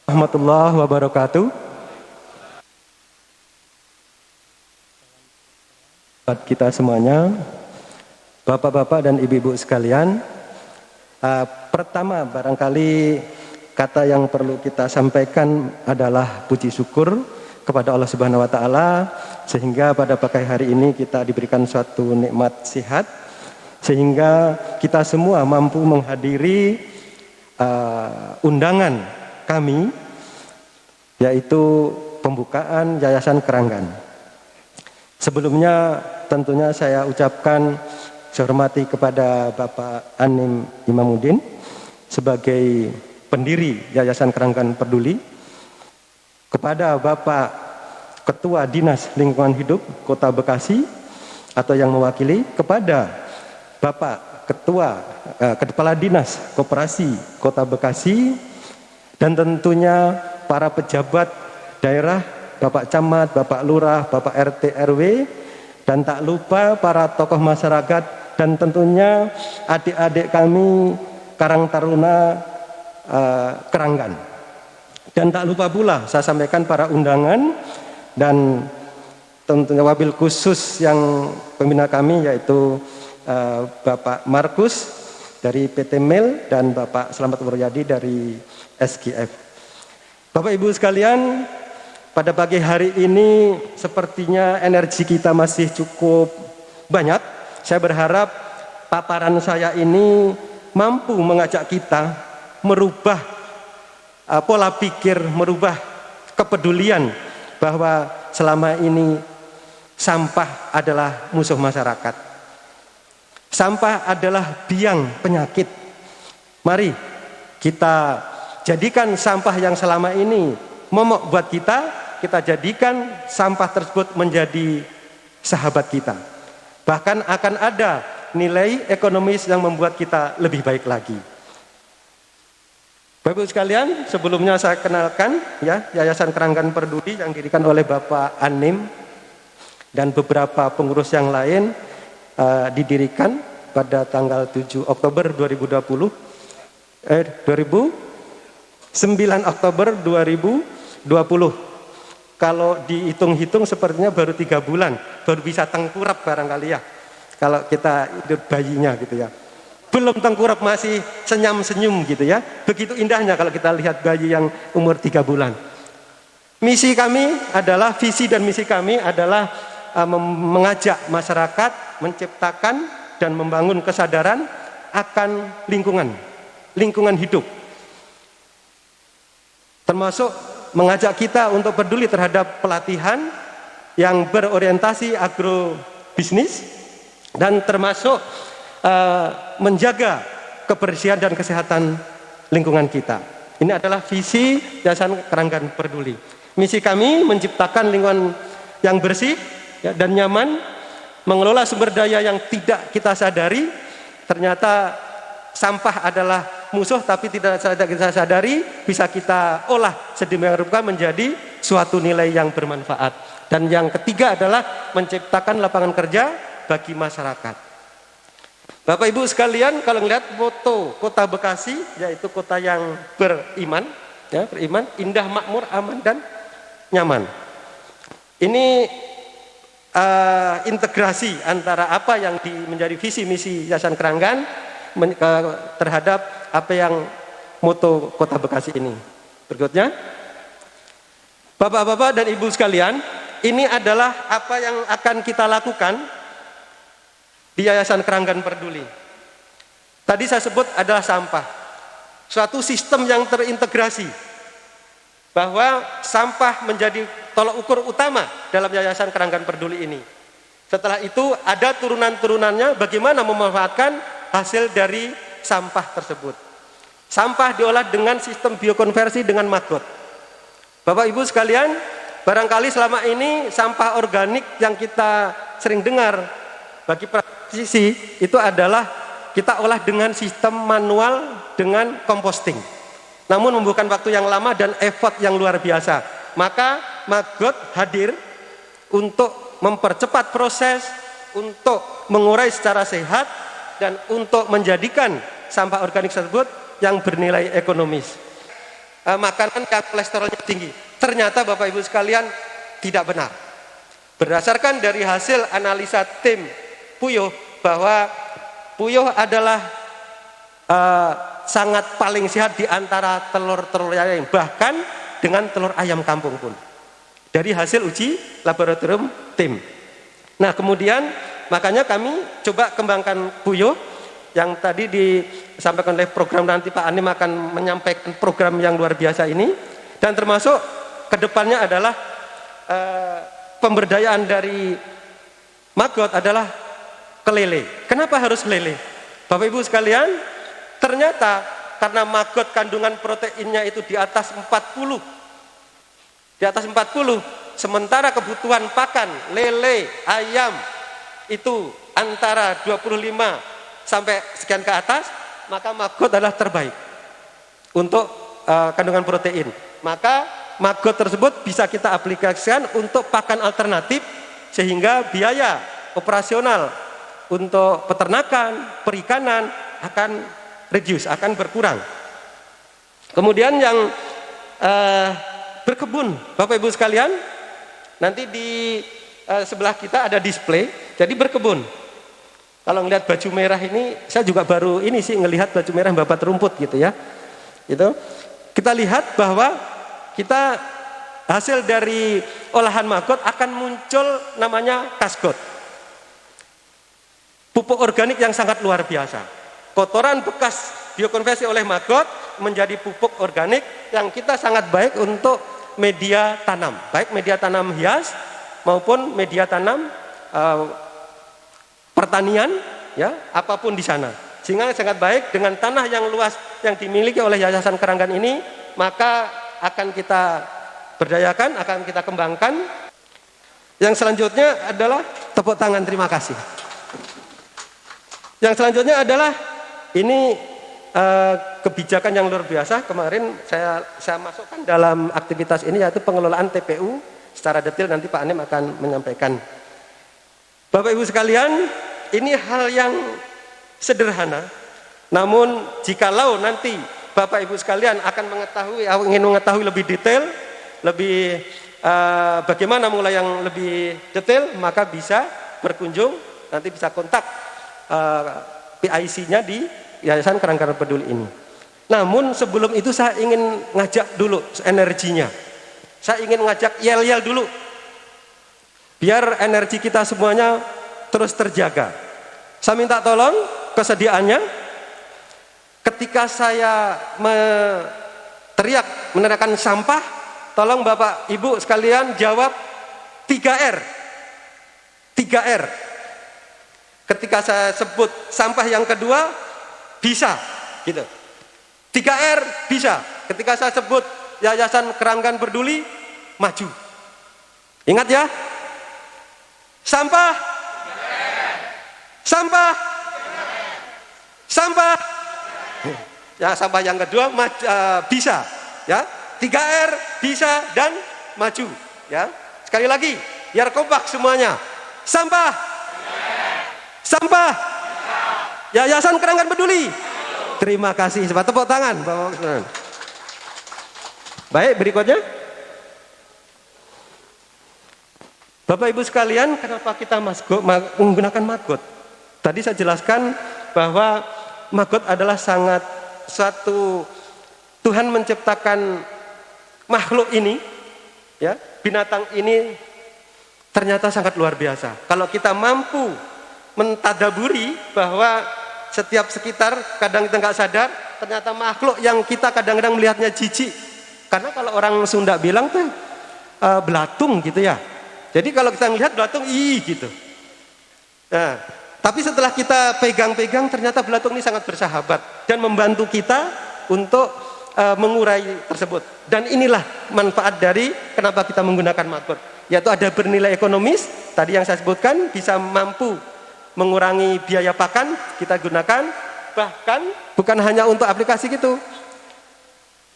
Warahmatullahi wabarakatuh. Buat kita semuanya, bapak-bapak dan ibu-ibu sekalian, pertama barangkali kata yang perlu kita sampaikan adalah puji syukur kepada Allah Subhanahu wa taala sehingga pada pagi hari ini kita diberikan suatu nikmat sehat sehingga kita semua mampu menghadiri undangan kami, yaitu pembukaan Yayasan Keranggan. Sebelumnya tentunya saya ucapkan saya hormati kepada Bapak Anim Imamuddin sebagai pendiri Yayasan Keranggan Peduli, kepada Bapak Ketua Dinas Lingkungan Hidup Kota Bekasi atau yang mewakili, kepada Bapak Kepala Dinas Koperasi Kota Bekasi, dan tentunya para pejabat daerah, Bapak Camat, Bapak Lurah, Bapak RT RW, dan tak lupa para tokoh masyarakat dan tentunya adik-adik kami Karang Taruna Keranggan. Dan tak lupa pula saya sampaikan para undangan dan tentunya wabil khusus yang pembina kami, yaitu Bapak Markus dari PT Mil dan Bapak Slamet Muryadi dari SGF. Bapak Ibu sekalian, pada pagi hari ini sepertinya energi kita masih cukup banyak. Saya berharap paparan saya ini mampu mengajak kita merubah pola pikir, merubah kepedulian bahwa selama ini sampah adalah musuh masyarakat. Sampah adalah biang penyakit. Mari kita jadikan sampah yang selama ini momok buat kita jadikan sampah tersebut menjadi sahabat kita. Bahkan akan ada nilai ekonomis yang membuat kita lebih baik lagi. Bapak-ibu sekalian, sebelumnya saya kenalkan ya, Yayasan Keranggan Peduli yang didirikan oleh Bapak Anim dan beberapa pengurus yang lain didirikan pada tanggal 7 Oktober 2020. 9 Oktober 2020. Kalau dihitung-hitung sepertinya baru 3 bulan, baru bisa tengkurap barangkali ya. Kalau kita hidup bayinya gitu ya. Belum tengkurap, masih senyum-senyum gitu ya. Begitu indahnya kalau kita lihat bayi yang umur 3 bulan. Misi kami adalah, visi dan misi kami adalah mengajak masyarakat menciptakan dan membangun kesadaran akan lingkungan hidup. Termasuk mengajak kita untuk peduli terhadap pelatihan yang berorientasi agrobisnis dan termasuk menjaga kebersihan dan kesehatan lingkungan kita. Ini adalah visi Yayasan Keranggan Peduli. Misi kami menciptakan lingkungan yang bersih ya, dan nyaman, mengelola sumber daya yang tidak kita sadari. Ternyata sampah adalah musuh, tapi tidak kita sadari bisa kita olah sedemikian rupa menjadi suatu nilai yang bermanfaat. Dan yang ketiga adalah menciptakan lapangan kerja bagi masyarakat. Bapak Ibu sekalian, kalau melihat foto Kota Bekasi, yaitu kota yang beriman, ya, beriman, indah, makmur, aman dan nyaman. Ini integrasi antara apa yang menjadi visi misi Yayasan Keranggan terhadap apa yang moto Kota Bekasi ini. Berikutnya, Bapak-bapak dan Ibu sekalian, ini adalah apa yang akan kita lakukan di Yayasan Keranggan Peduli. Tadi saya sebut adalah sampah, suatu sistem yang terintegrasi, bahwa sampah menjadi tolak ukur utama dalam Yayasan Keranggan Peduli ini. Setelah itu ada turunan-turunannya bagaimana memanfaatkan hasil dari sampah tersebut. Sampah diolah dengan sistem biokonversi dengan maggot. Bapak Ibu sekalian, barangkali selama ini sampah organik yang kita sering dengar bagi praktisi itu adalah kita olah dengan sistem manual dengan composting. Namun membutuhkan waktu yang lama dan effort yang luar biasa. Maka maggot hadir untuk mempercepat proses, untuk mengurai secara sehat, dan untuk menjadikan sampah organik tersebut yang bernilai ekonomis. makanan yang kolesterolnya tinggi. Ternyata Bapak Ibu sekalian tidak benar. Berdasarkan dari hasil analisa tim puyuh bahwa puyuh adalah sangat paling sehat di antara telur-telur yang lain, bahkan dengan telur ayam kampung pun. Dari hasil uji laboratorium tim. Nah, kemudian makanya kami coba kembangkan puyuh yang tadi disampaikan oleh program, nanti Pak Anim akan menyampaikan program yang luar biasa ini, dan termasuk kedepannya adalah pemberdayaan dari maggot adalah ke lele. Kenapa harus lele? Bapak Ibu sekalian, ternyata karena maggot kandungan proteinnya itu di atas 40, sementara kebutuhan pakan lele, ayam itu antara 25 sampai sekian ke atas, maka maggot adalah terbaik untuk kandungan protein. Maka maggot tersebut bisa kita aplikasikan untuk pakan alternatif, sehingga biaya operasional untuk peternakan, perikanan akan reduce, akan berkurang. Kemudian yang berkebun, Bapak Ibu sekalian, nanti di sebelah kita ada display, jadi berkebun. Kalau ngelihat baju merah ini, saya juga baru ini sih ngelihat baju merah babat rumput gitu ya. Gitu. Kita lihat bahwa kita hasil dari olahan maggot akan muncul namanya kasgot. Pupuk organik yang sangat luar biasa. Kotoran bekas biokonversi oleh maggot menjadi pupuk organik yang kita sangat baik untuk media tanam, baik media tanam hias maupun media tanam pertanian, ya, apapun di sana. Sehingga sangat baik dengan tanah yang luas yang dimiliki oleh Yayasan Keranggan ini, maka akan kita berdayakan, akan kita kembangkan. Yang selanjutnya adalah tepuk tangan terima kasih. Yang selanjutnya adalah ini kebijakan yang luar biasa. Kemarin saya masukkan dalam aktivitas ini, yaitu pengelolaan TPU secara detail, nanti Pak Anim akan menyampaikan. Bapak Ibu sekalian, ini hal yang sederhana, namun jikalau nanti Bapak Ibu sekalian akan ingin mengetahui lebih detail, lebih bagaimana mulai yang lebih detail, maka bisa berkunjung, nanti bisa kontak PIC-nya di Yayasan Keranggan Peduli ini. Namun sebelum itu saya ingin ngajak dulu energinya. Saya ingin ngajak yel-yel dulu. Biar energi kita semuanya terus terjaga. Saya minta tolong kesediaannya. Ketika saya meneriakkan sampah, tolong Bapak Ibu sekalian jawab 3R. 3R. Ketika saya sebut sampah yang kedua, bisa, gitu. 3R bisa. Ketika saya sebut Yayasan Keranggan Peduli, maju. Ingat ya. Sampah. Sampah. Sampah. Ya, sampah yang kedua bisa, ya. 3R bisa dan maju, ya. Sekali lagi, biar kompak semuanya. Sampah. Sampah. Yayasan Keranggan Peduli. Terima kasih. Cepat tepuk tangan. Baik, berikutnya. Bapak Ibu sekalian, kenapa kita menggunakan maggot? Tadi saya jelaskan bahwa maggot adalah sangat suatu Tuhan menciptakan makhluk ini, ya, binatang ini ternyata sangat luar biasa. Kalau kita mampu mentadaburi bahwa setiap sekitar, kadang kita nggak sadar, ternyata makhluk yang kita kadang-kadang melihatnya jijik. Karena kalau orang Sunda bilang tuh belatung gitu ya. Jadi kalau kita melihat belatung, gitu. Nah, tapi setelah kita pegang-pegang, ternyata belatung ini sangat bersahabat dan membantu kita untuk mengurai tersebut. Dan inilah manfaat dari kenapa kita menggunakan maggot, yaitu ada bernilai ekonomis. Tadi yang saya sebutkan, bisa mampu mengurangi biaya pakan, kita gunakan. Bahkan bukan hanya untuk aplikasi gitu,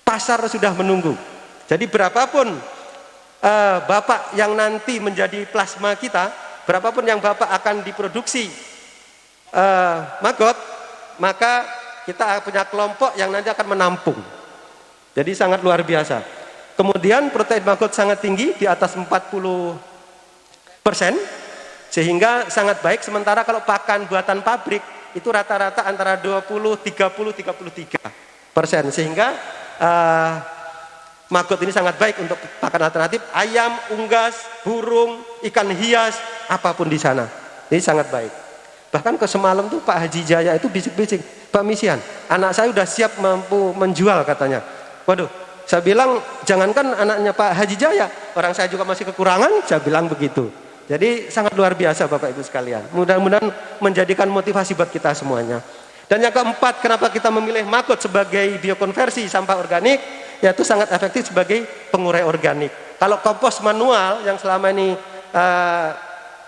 pasar sudah menunggu. Jadi berapapun Bapak yang nanti menjadi plasma kita, berapapun yang Bapak akan diproduksi maggot, maka kita punya kelompok yang nanti akan menampung. Jadi sangat luar biasa. Kemudian protein maggot sangat tinggi di atas 40%, sehingga sangat baik. Sementara kalau pakan buatan pabrik itu rata-rata antara 20, 30, 33%. Sehingga maggot ini sangat baik untuk pakan alternatif ayam, unggas, burung, ikan hias, apapun di sana. Ini sangat baik. Bahkan ke semalam tuh Pak Haji Jaya itu bisik-bisik, Pak Misian, anak saya udah siap mampu menjual katanya. Waduh, saya bilang jangankan anaknya Pak Haji Jaya, orang saya juga masih kekurangan, saya bilang begitu. Jadi sangat luar biasa Bapak Ibu sekalian. Mudah-mudahan menjadikan motivasi buat kita semuanya. Dan yang keempat, kenapa kita memilih maggot sebagai biokonversi sampah organik, yaitu sangat efektif sebagai pengurai organik. Kalau kompos manual yang selama ini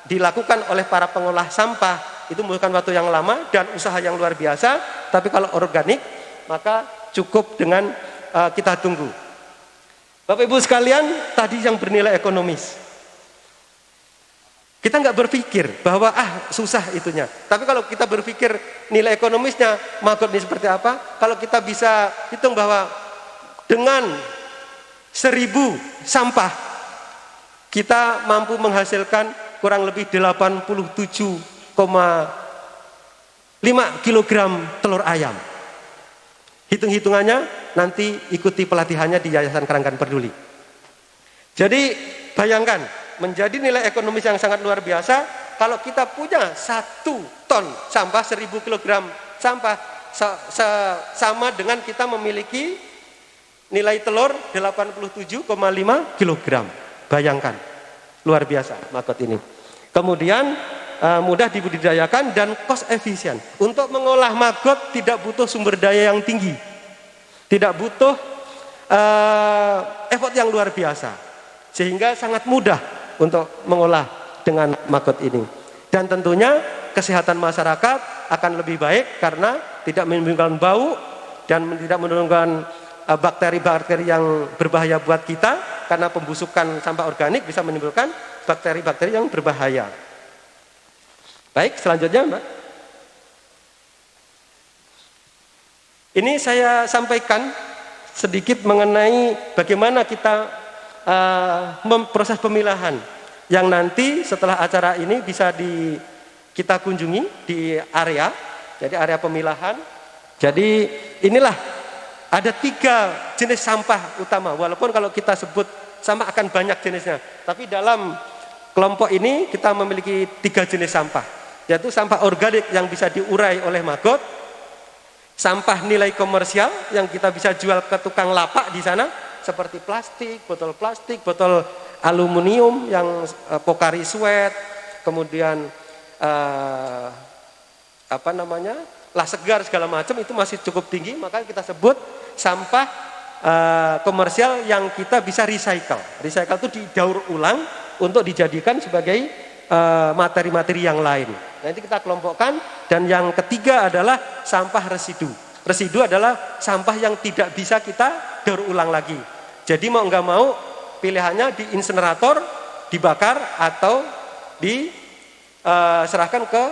dilakukan oleh para pengolah sampah, itu membutuhkan waktu yang lama dan usaha yang luar biasa. Tapi kalau organik, maka cukup dengan kita tunggu. Bapak Ibu sekalian, tadi yang bernilai ekonomis, kita nggak berpikir bahwa susah itunya. Tapi kalau kita berpikir nilai ekonomisnya maggot ini seperti apa, kalau kita bisa hitung bahwa dengan 1000 sampah kita mampu menghasilkan kurang lebih 87,5 kilogram telur ayam. Hitung-hitungannya nanti ikuti pelatihannya di Yayasan Keranggan Peduli. Jadi bayangkan, menjadi nilai ekonomis yang sangat luar biasa kalau kita punya 1 ton sampah, 1000 kilogram sampah, sama dengan kita memiliki nilai telur 87,5 kilogram. Bayangkan, luar biasa maggot ini. Kemudian mudah dibudidayakan dan cost efisien. Untuk mengolah maggot tidak butuh sumber daya yang tinggi, tidak butuh effort yang luar biasa, sehingga sangat mudah untuk mengolah dengan maggot ini. Dan tentunya kesehatan masyarakat akan lebih baik karena tidak menimbulkan bau dan tidak menimbulkan bakteri-bakteri yang berbahaya buat kita, karena pembusukan sampah organik bisa menimbulkan bakteri-bakteri yang berbahaya. Baik, selanjutnya Mbak. Ini saya sampaikan sedikit mengenai bagaimana kita proses pemilahan yang nanti setelah acara ini bisa kita kunjungi di area, jadi area pemilahan. Jadi inilah ada 3 jenis sampah utama, walaupun kalau kita sebut sampah akan banyak jenisnya, tapi dalam kelompok ini kita memiliki 3 jenis sampah, yaitu sampah organik yang bisa diurai oleh maggot, sampah nilai komersial yang kita bisa jual ke tukang lapak di sana, seperti plastik, botol aluminium yang Pocari Sweat, kemudian lah segar segala macam, itu masih cukup tinggi, maka kita sebut sampah komersial yang kita bisa recycle. Recycle itu didaur ulang untuk dijadikan sebagai materi-materi yang lain. Nanti kita kelompokkan. Dan yang ketiga adalah sampah residu. Residu adalah sampah yang tidak bisa kita daur ulang lagi. Jadi mau nggak mau pilihannya di insenerator, dibakar, atau diserahkan ke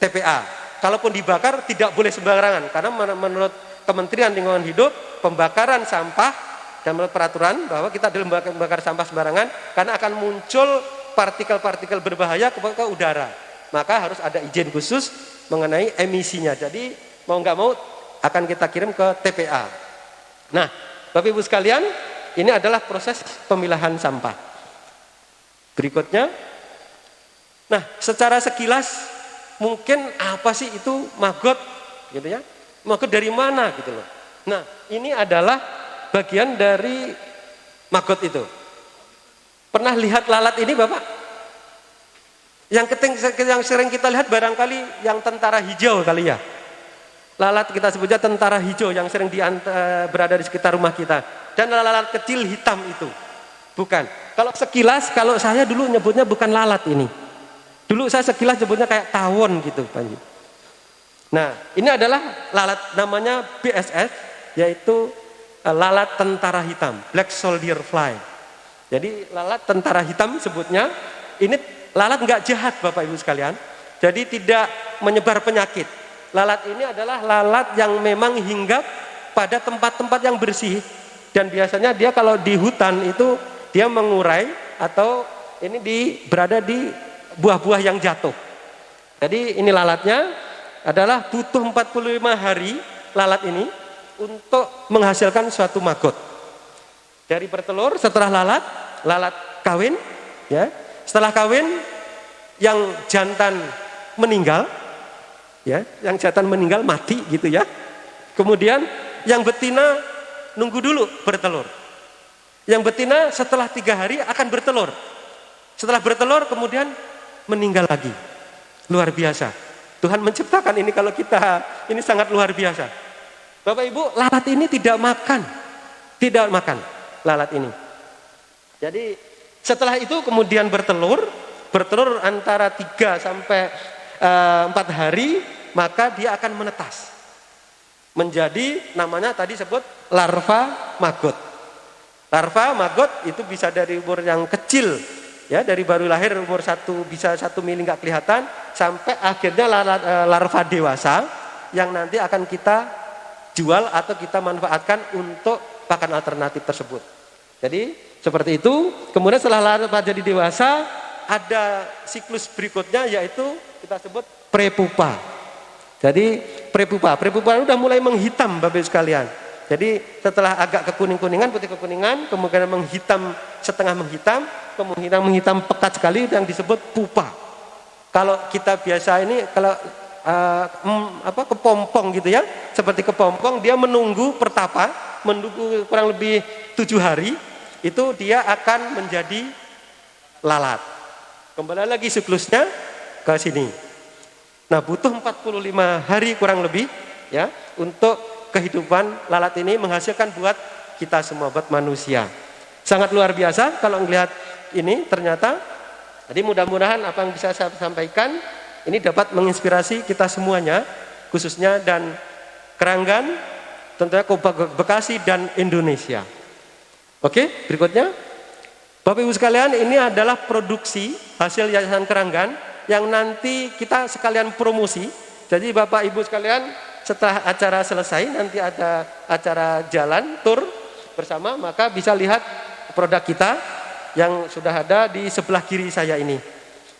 TPA. Kalaupun dibakar tidak boleh sembarangan, karena menurut Kementerian Lingkungan Hidup, pembakaran sampah dan menurut peraturan bahwa kita tidak membakar sampah sembarangan karena akan muncul partikel-partikel berbahaya ke udara. Maka harus ada izin khusus mengenai emisinya. Jadi mau nggak mau akan kita kirim ke TPA. Nah, Bapak Ibu sekalian, ini adalah proses pemilahan sampah. Berikutnya, nah secara sekilas mungkin apa sih itu maggot, gitu ya? Maggot dari mana gitu loh. Nah, ini adalah bagian dari maggot itu. Pernah lihat lalat ini Bapak? Yang sering kita lihat barangkali yang tentara hijau kali ya. Lalat kita sebutnya tentara hijau yang sering berada di sekitar rumah kita. Dan lalat kecil hitam itu. Bukan. Kalau sekilas, kalau saya dulu nyebutnya bukan lalat ini. Dulu saya sekilas nyebutnya kayak tawon gitu. Nah, ini adalah lalat namanya BSS, yaitu lalat tentara hitam, Black Soldier Fly. Jadi lalat tentara hitam sebutnya. Ini lalat nggak jahat Bapak Ibu sekalian. Jadi tidak menyebar penyakit. Lalat ini adalah lalat yang memang hinggap pada tempat-tempat yang bersih dan biasanya dia kalau di hutan itu dia mengurai atau ini berada di buah-buah yang jatuh. Jadi ini lalatnya adalah butuh 45 hari lalat ini untuk menghasilkan suatu maggot. Dari bertelur, setelah lalat kawin, ya. Setelah kawin yang jantan meninggal, ya, yang jantan meninggal mati gitu ya. Kemudian yang betina nunggu dulu bertelur. Yang betina setelah 3 hari akan bertelur. Setelah bertelur kemudian meninggal lagi. Luar biasa. Tuhan menciptakan ini kalau kita, ini sangat luar biasa. Bapak Ibu, lalat ini tidak makan. Tidak makan lalat ini. Jadi setelah itu kemudian bertelur antara 3 sampai 4 hari, maka dia akan menetas. Menjadi namanya tadi sebut larva maggot. Larva maggot itu bisa dari umur yang kecil, ya, dari baru lahir umur 1 bisa 1 mili nggak kelihatan, sampai akhirnya larva dewasa yang nanti akan kita jual atau kita manfaatkan untuk pakan alternatif tersebut. Jadi seperti itu. Kemudian setelah larva jadi dewasa, ada siklus berikutnya yaitu kita sebut prepupa. Jadi prepupa udah mulai menghitam Bapak Ibu sekalian. Jadi setelah agak kekuning-kuningan, putih kekuningan, kemudian menghitam, setengah menghitam, kemudian menghitam pekat sekali yang disebut pupa. Kalau kita biasa ini kalau kepompong gitu ya, seperti kepompong, dia menunggu pertapa, menunggu kurang lebih 7 hari, itu dia akan menjadi lalat. Kembali lagi siklusnya ke sini. Nah, butuh 45 hari kurang lebih ya untuk kehidupan lalat ini menghasilkan buat kita semua, buat manusia. Sangat luar biasa kalau melihat ini ternyata. Jadi mudah-mudahan apa yang bisa saya sampaikan ini dapat menginspirasi kita semuanya, khususnya dan Keranggan, tentunya Bekasi dan Indonesia. Oke, berikutnya. Bapak Ibu sekalian, ini adalah produksi hasil Yayasan Keranggan yang nanti kita sekalian promosi. Jadi Bapak Ibu sekalian, setelah acara selesai nanti ada acara jalan tour bersama, maka bisa lihat produk kita yang sudah ada di sebelah kiri saya ini.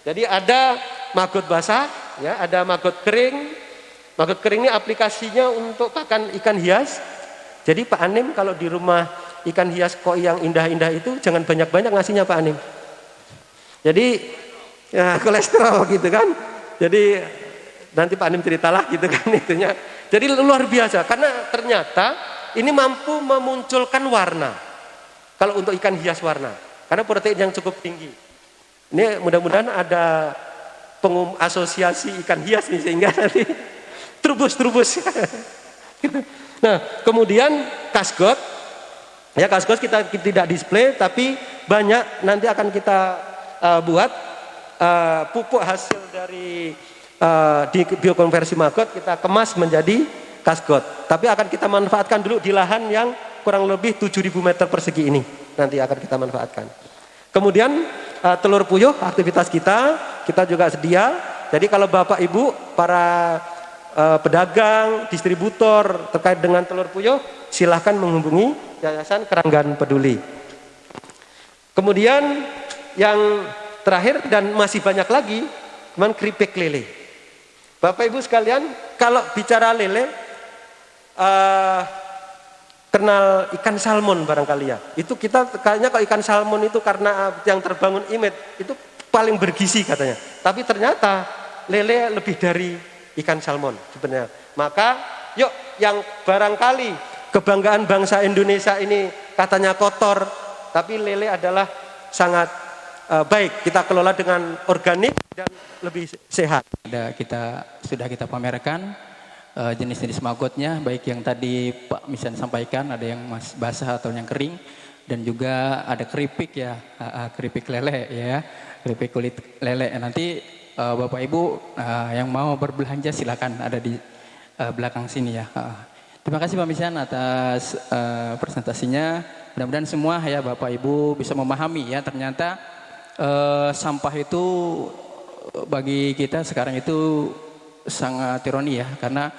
Jadi ada maggot basah, ya, ada maggot kering. Maggot kering ini aplikasinya untuk pakan ikan hias. Jadi Pak Anim kalau di rumah ikan hias koi yang indah-indah itu jangan banyak-banyak ngasihnya Pak Anim. Jadi ya kolesterol gitu kan. Jadi nanti Pak Anim ceritalah gitu kan itunya. Jadi luar biasa karena ternyata ini mampu memunculkan warna. Kalau untuk ikan hias warna, karena protein yang cukup tinggi. Ini mudah-mudahan ada asosiasi ikan hias nih sehingga nanti trubus. Nah, kemudian kasgot. Ya, kasgot kita tidak display, tapi banyak nanti akan kita buat pupuk hasil dari di biokonversi maggot kita kemas menjadi kasgot. Tapi akan kita manfaatkan dulu di lahan yang kurang lebih 7.000 meter persegi ini. Nanti akan kita manfaatkan. Kemudian telur puyuh aktivitas kita juga sedia. Jadi kalau Bapak Ibu para pedagang, distributor terkait dengan telur puyuh, silahkan menghubungi Yayasan Keranggan Peduli. Kemudian yang terakhir dan masih banyak lagi, keripik lele. Bapak Ibu sekalian, kalau bicara lele, kenal ikan salmon barangkali ya. Itu kita kayaknya kalau ikan salmon itu karena yang terbangun image itu paling bergizi katanya. Tapi ternyata lele lebih dari ikan salmon sebenarnya. Maka yuk yang barangkali kebanggaan bangsa Indonesia ini katanya kotor, tapi lele adalah sangat baik kita kelola dengan organik dan lebih sehat. Sudah kita pamerkan jenis-jenis maggotnya, baik yang tadi Pak Misan sampaikan, ada yang basah atau yang kering, dan juga ada keripik ya, keripik lele ya, keripik kulit lele. Nanti Bapak Ibu yang mau berbelanja silakan ada di belakang sini ya. Terima kasih Pak Misan atas presentasinya. Mudah-mudahan semua ya Bapak Ibu bisa memahami ya, ternyata sampah itu bagi kita sekarang itu sangat ironi ya, karena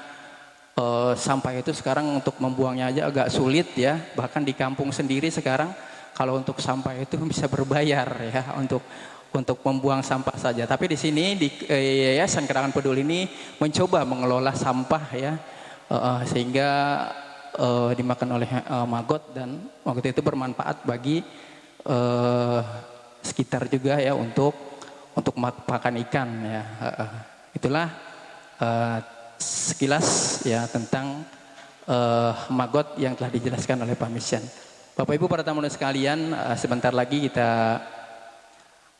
sampah itu sekarang untuk membuangnya aja agak sulit ya. Bahkan di kampung sendiri sekarang kalau untuk sampah itu bisa berbayar ya untuk membuang sampah saja. Tapi di sini di Yayasan Kerangan Peduli ini mencoba mengelola sampah ya, sehingga dimakan oleh maggot dan maggot itu bermanfaat bagi sekitar juga ya untuk makan ikan ya. Itulah sekilas ya tentang maggot yang telah dijelaskan oleh Pak Misyan. Bapak Ibu para tamu sekalian, sebentar lagi kita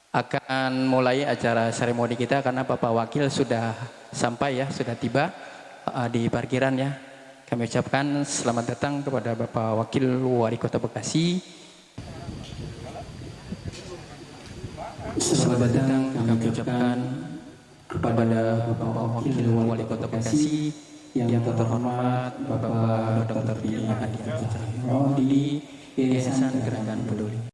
akan mulai acara seremoni kita karena Bapak Wakil sudah sampai ya, sudah tiba di parkiran ya. Kami ucapkan selamat datang kepada Bapak Wakil Wali Kota Bekasi. Selamat datang kami ucapkan kepada Bapak Wakil Wali Kota Bekasi yang terhormat Bapak Dr. Billy Hadi Cahyo di Yayasan Kerangan Peduli.